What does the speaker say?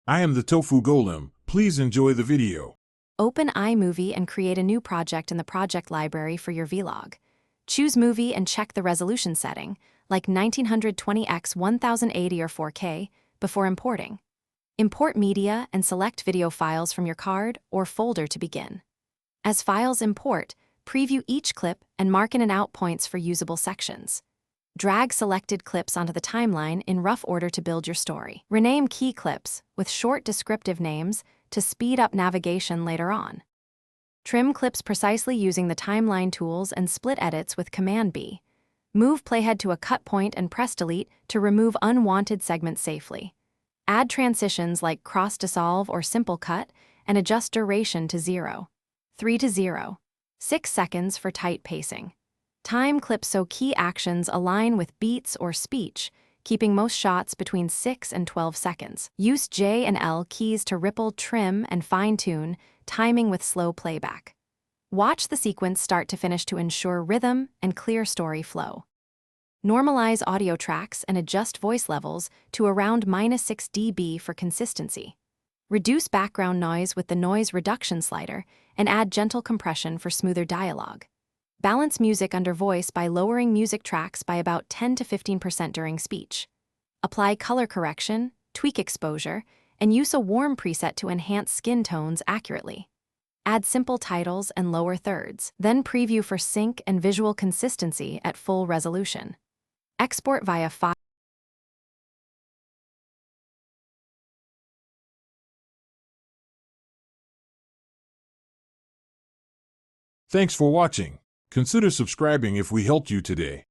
I am the Tofu Golem. Please enjoy the video. Open iMovie and create a new project in the project library for your vlog. Choose movie and check the resolution setting, like 1920x 1080 or 4K, before importing. Import media and select video files from your card or folder to begin. As files import, preview each clip and mark in and out points for usable sections. Drag selected clips onto the timeline in rough order to build your story. Rename key clips with short descriptive names to speed up navigation later on. Trim clips precisely using the timeline tools and split edits with Command B. Move playhead to a cut point and press delete to remove unwanted segments safely. Add transitions like cross dissolve or simple cut and adjust duration to 0. 3 to 0. 6 seconds for tight pacing. Time clips so key actions align with beats or speech, keeping most shots between 6 and 12 seconds. Use J and L keys to ripple, trim, and fine-tune, timing with slow playback. Watch the sequence start to finish to ensure rhythm and clear story flow. Normalize audio tracks and adjust voice levels to around -6 dB for consistency. Reduce background noise with the noise reduction slider and add gentle compression for smoother dialogue. Balance music under voice by lowering music tracks by about 10 to 15% during speech. Apply color correction, tweak exposure, and use a warm preset to enhance skin tones accurately. Add simple titles and lower thirds, then preview for sync and visual consistency at full resolution. Export via file. Thanks for watching. Consider subscribing if we helped you today.